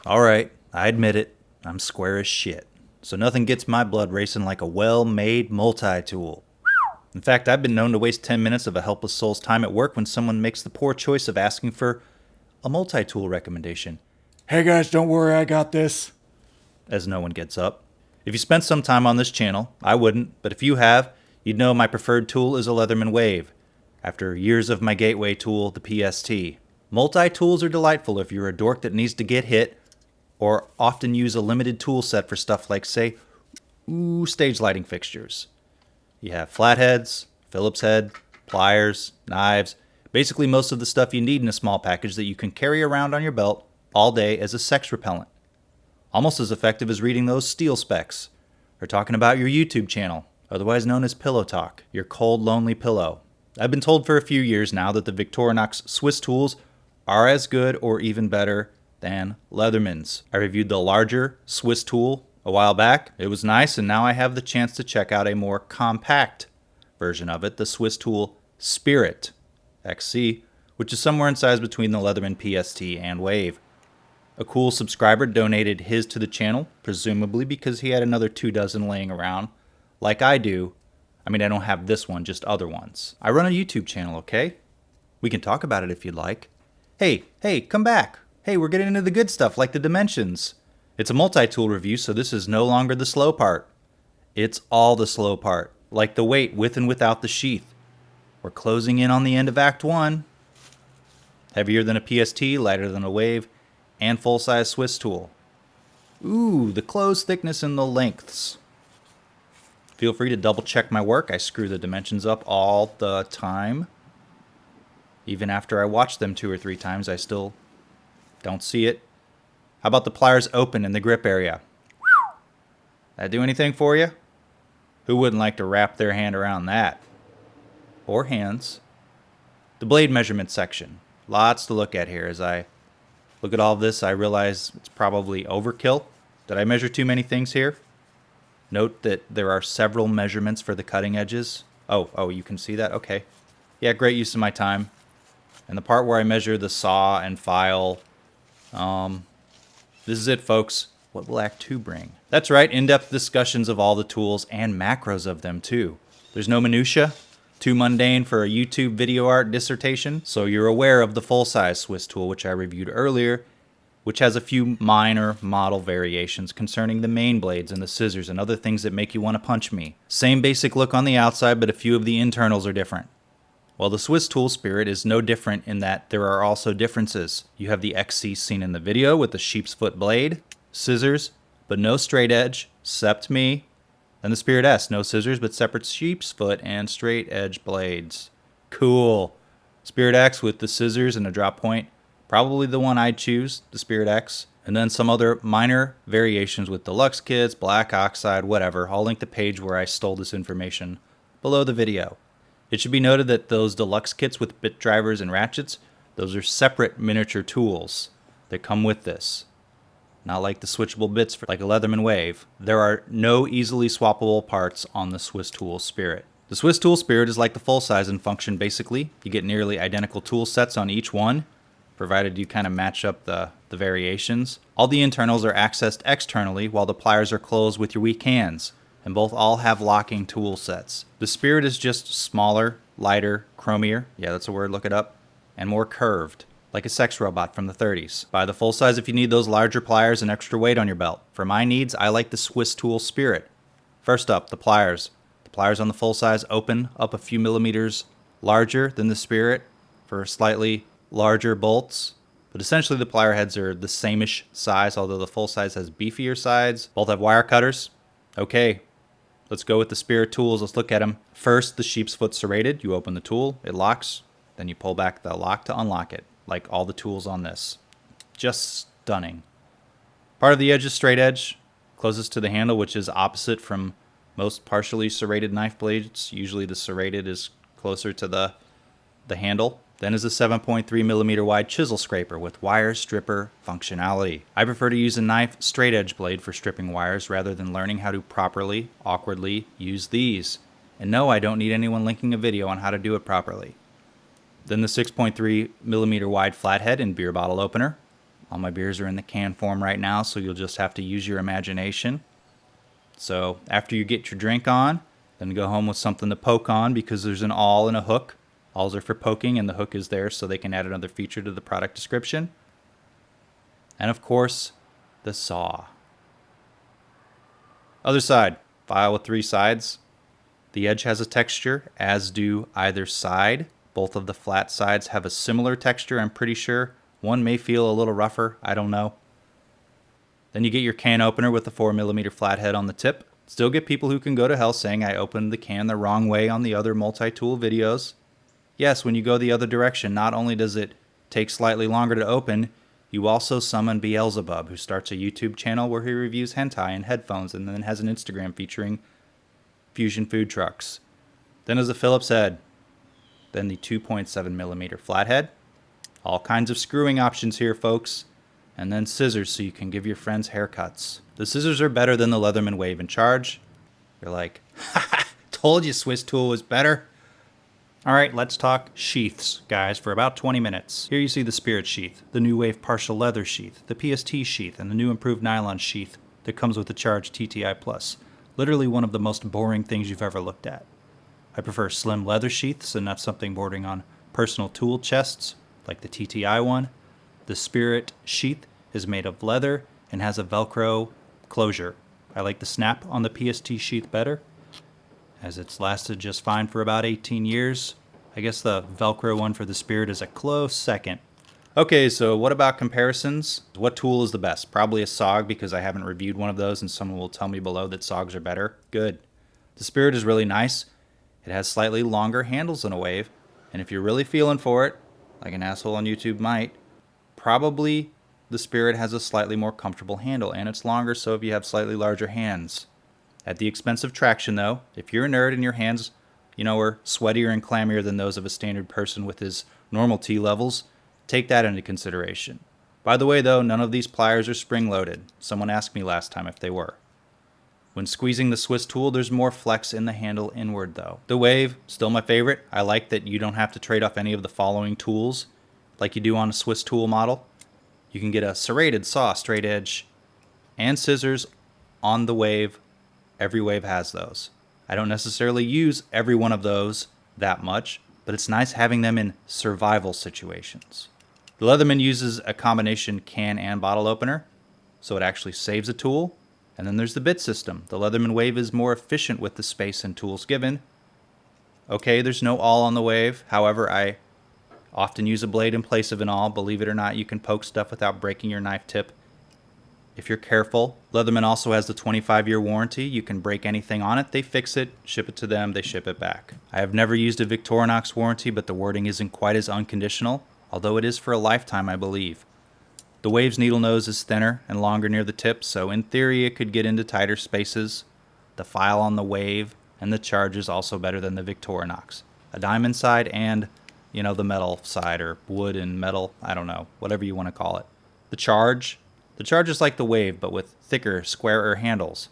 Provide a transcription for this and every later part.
Alright, I admit it, I'm square as shit. So nothing gets my blood racing like a well-made multi-tool. In fact, I've been known to waste 10 minutes of a helpless soul's time at work when someone makes the poor choice of asking for a multi-tool recommendation. Hey guys, don't worry, I got this. As no one gets up. If you spent some time on this channel, I wouldn't, but if you have, you'd know my preferred tool is a Leatherman Wave, after years of my gateway tool, the PST. Multi-tools are delightful if you're a dork that needs to get hit, or often use a limited tool set for stuff like, say, stage lighting fixtures. You have flatheads, Phillips head, pliers, knives, basically most of the stuff you need in a small package that you can carry around on your belt all day as a sex repellent. Almost as effective as reading those steel specs, or talking about your YouTube channel, otherwise known as Pillow Talk, your cold, lonely pillow. I've been told for a few years now that the Victorinox Swisstools are as good or even better than Leatherman's. I reviewed the larger Swisstool a while back. It was nice, and now I have the chance to check out a more compact version of it, the Swisstool Spirit XC, which is somewhere in size between the Leatherman PST and Wave. A cool subscriber donated his to the channel, presumably because he had another 24 laying around, like I do. I mean, I don't have this one, just other ones. I run a YouTube channel, okay? We can talk about it if you'd like. Hey, come back. Hey, we're getting into the good stuff, like the dimensions. It's a multi-tool review, so this is no longer the slow part. It's all the slow part, like the weight with and without the sheath. We're closing in on the end of Act 1. Heavier than a PST, lighter than a Wave, and full-size Swisstool. Ooh, the close thickness and the lengths. Feel free to double-check my work. I screw the dimensions up all the time. Even after I watch them 2 or 3 times, I still don't see it. How about the pliers open in the grip area? That do anything for you? Who wouldn't like to wrap their hand around that? Or hands. The blade measurement section. Lots to look at here. As I look at all of this, I realize it's probably overkill. Did I measure too many things here? Note that there are several measurements for the cutting edges. Oh, you can see that? Okay. Yeah, great use of my time. And the part where I measure the saw and file, this is it, folks. What will Act 2 bring? That's right, in-depth discussions of all the tools and macros of them, too. There's no minutia, too mundane for a YouTube video art dissertation, so you're aware of the full-size Swisstool, which I reviewed earlier, which has a few minor model variations concerning the main blades and the scissors and other things that make you want to punch me. Same basic look on the outside, but a few of the internals are different. Well, the Swisstool Spirit is no different in that there are also differences. You have the XC seen in the video with the sheep's foot blade, scissors, but no straight edge, except me. And the Spirit S, no scissors, but separate sheep's foot and straight edge blades. Cool. Spirit X with the scissors and a drop point. Probably the one I'd choose, the Spirit X. And then some other minor variations with deluxe kits, black oxide, whatever. I'll link the page where I stole this information below the video. It should be noted that those deluxe kits with bit drivers and ratchets, those are separate miniature tools that come with this. Not like the switchable bits for like a Leatherman Wave. There are no easily swappable parts on the Swisstool Spirit. The Swisstool Spirit is like the full size in function basically. You get nearly identical tool sets on each one, provided you kind of match up the variations. All the internals are accessed externally while the pliers are closed with your weak hands, and both all have locking tool sets. The Spirit is just smaller, lighter, chromier, yeah that's a word, look it up, and more curved, like a sex robot from the 30s. Buy the full size if you need those larger pliers and extra weight on your belt. For my needs, I like the Swisstool Spirit. First up, the pliers. The pliers on the full size open up a few millimeters larger than the Spirit for slightly larger bolts. But essentially the plier heads are the same-ish size, although the full size has beefier sides. Both have wire cutters. Okay. Let's go with the Spirit tools. Let's look at them. First, the sheep's foot serrated. You open the tool, it locks. Then you pull back the lock to unlock it, like all the tools on this. Just stunning. Part of the edge is straight edge, closest to the handle, which is opposite from most partially serrated knife blades. Usually the serrated is closer to the handle. Then is a 7.3 millimeter wide chisel scraper with wire stripper functionality. I prefer to use a knife straight edge blade for stripping wires rather than learning how to properly, awkwardly use these. And no, I don't need anyone linking a video on how to do it properly. Then the 6.3 millimeter wide flathead and beer bottle opener. All my beers are in the can form right now, so you'll just have to use your imagination. So after you get your drink on, then go home with something to poke on, because there's an awl and a hook. Awls are for poking, and the hook is there so they can add another feature to the product description. And of course, the saw. Other side, file with 3 sides. The edge has a texture, as do either side. Both of the flat sides have a similar texture, I'm pretty sure. One may feel a little rougher, I don't know. Then you get your can opener with a 4mm flathead on the tip. Still get people who can go to hell saying I opened the can the wrong way on the other multi-tool videos. Yes, when you go the other direction, not only does it take slightly longer to open, you also summon Beelzebub, who starts a YouTube channel where he reviews hentai and headphones, and then has an Instagram featuring fusion food trucks. Then is a Phillips head. Then the 2.7mm flathead. All kinds of screwing options here, folks. And then scissors so you can give your friends haircuts. The scissors are better than the Leatherman Wave in charge. You're like, ha, told you Swisstool was better. Alright, let's talk sheaths, guys, for about 20 minutes. Here you see the Spirit sheath, the new Wave partial leather sheath, the PST sheath, and the new improved nylon sheath that comes with the Charge TTI Plus. Literally one of the most boring things you've ever looked at. I prefer slim leather sheaths and not something bordering on personal tool chests, like the TTI one. The Spirit sheath is made of leather and has a Velcro closure. I like the snap on the PST sheath better, as it's lasted just fine for about 18 years. I guess the Velcro one for the Spirit is a close second. Okay, so what about comparisons? What tool is the best? Probably a SOG, because I haven't reviewed one of those and someone will tell me below that SOGs are better. Good. The Spirit is really nice. It has slightly longer handles than a Wave, and if you're really feeling for it, like an asshole on YouTube might, probably the Spirit has a slightly more comfortable handle, and it's longer, so if you have slightly larger hands. At the expense of traction, though, if you're a nerd and your hands, are sweatier and clammier than those of a standard person with his normal T levels, take that into consideration. By the way, though, none of these pliers are spring-loaded. Someone asked me last time if they were. When squeezing the Swisstool, there's more flex in the handle inward, though. The Wave, still my favorite. I like that you don't have to trade off any of the following tools like you do on a Swisstool model. You can get a serrated saw, straight edge, and scissors on the Wave. Every Wave has those. I don't necessarily use every one of those that much, but it's nice having them in survival situations. The Leatherman uses a combination can and bottle opener, so it actually saves a tool. And then there's the bit system. The Leatherman Wave is more efficient with the space and tools given. Okay, there's no awl on the Wave. However, I often use a blade in place of an awl. Believe it or not, you can poke stuff without breaking your knife tip if you're careful. Leatherman also has the 25-year warranty. You can break anything on it, they fix it, ship it to them, they ship it back. I have never used a Victorinox warranty, but the wording isn't quite as unconditional, although it is for a lifetime, I believe. The Wave's needle nose is thinner and longer near the tip, so in theory it could get into tighter spaces. The file on the Wave and the Charge is also better than the Victorinox. A diamond side and, the metal side, or wood and metal, I don't know, whatever you want to call it. The Charge is like the Wave, but with thicker, squarer handles.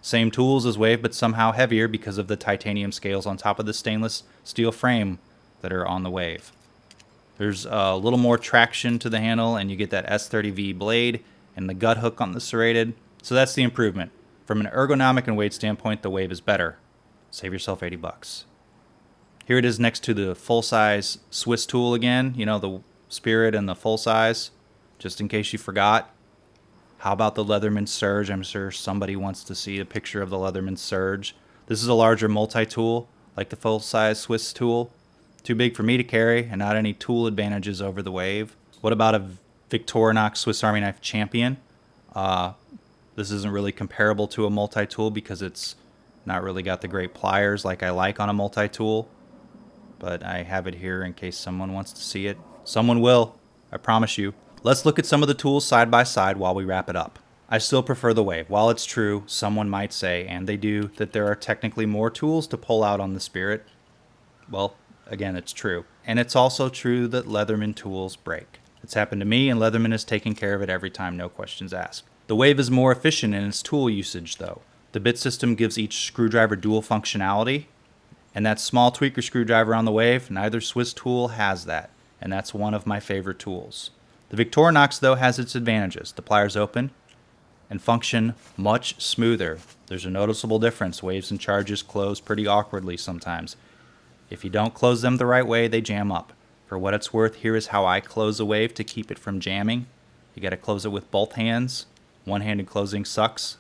Same tools as Wave, but somehow heavier because of the titanium scales on top of the stainless steel frame that are on the Wave. There's a little more traction to the handle, and you get that S30V blade and the gut hook on the serrated. So that's the improvement. From an ergonomic and weight standpoint, the Wave is better. Save yourself $80. Here it is next to the full-size Swisstool again. The Spirit and the full-size, just in case you forgot. How about the Leatherman Surge? I'm sure somebody wants to see a picture of the Leatherman Surge. This is a larger multi-tool, like the full-size Swisstool. Too big for me to carry, and not any tool advantages over the Wave. What about a Victorinox Swiss Army Knife Champion? This isn't really comparable to a multi-tool because it's not really got the great pliers like I like on a multi-tool. But I have it here in case someone wants to see it. Someone will, I promise you. Let's look at some of the tools side by side while we wrap it up. I still prefer the Wave. While it's true, someone might say, and they do, that there are technically more tools to pull out on the Spirit. Well, again, it's true. And it's also true that Leatherman tools break. It's happened to me, and Leatherman has taken care of it every time, no questions asked. The Wave is more efficient in its tool usage, though. The bit system gives each screwdriver dual functionality, and that small tweaker screwdriver on the Wave, neither Swisstool has that, and that's one of my favorite tools. The Victorinox, though, has its advantages. The pliers open and function much smoother. There's a noticeable difference. Waves and charges close pretty awkwardly sometimes. If you don't close them the right way, they jam up. For what it's worth, here is how I close a wave to keep it from jamming. You got to close it with both hands. One-handed closing sucks.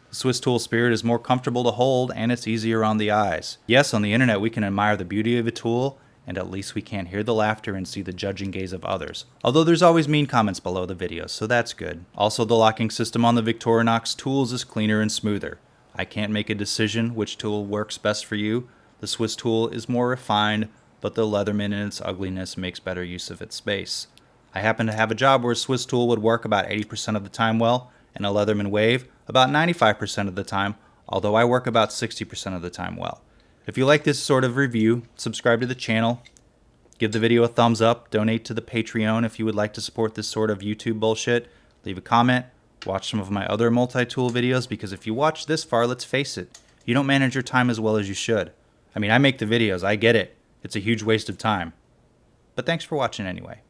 The Swisstool Spirit is more comfortable to hold, and it's easier on the eyes. Yes, on the internet we can admire the beauty of a tool, and at least we can't hear the laughter and see the judging gaze of others. Although there's always mean comments below the videos, so that's good. Also, the locking system on the Victorinox tools is cleaner and smoother. I can't make a decision which tool works best for you. The Swisstool is more refined, but the Leatherman in its ugliness makes better use of its space. I happen to have a job where a Swisstool would work about 80% of the time well, and a Leatherman wave about 95% of the time, although I work about 60% of the time well. If you like this sort of review, subscribe to the channel, give the video a thumbs up, donate to the Patreon if you would like to support this sort of YouTube bullshit, leave a comment, watch some of my other multi-tool videos, because if you watch this far, let's face it, you don't manage your time as well as you should. I mean, I make the videos, I get it. It's a huge waste of time. But thanks for watching anyway.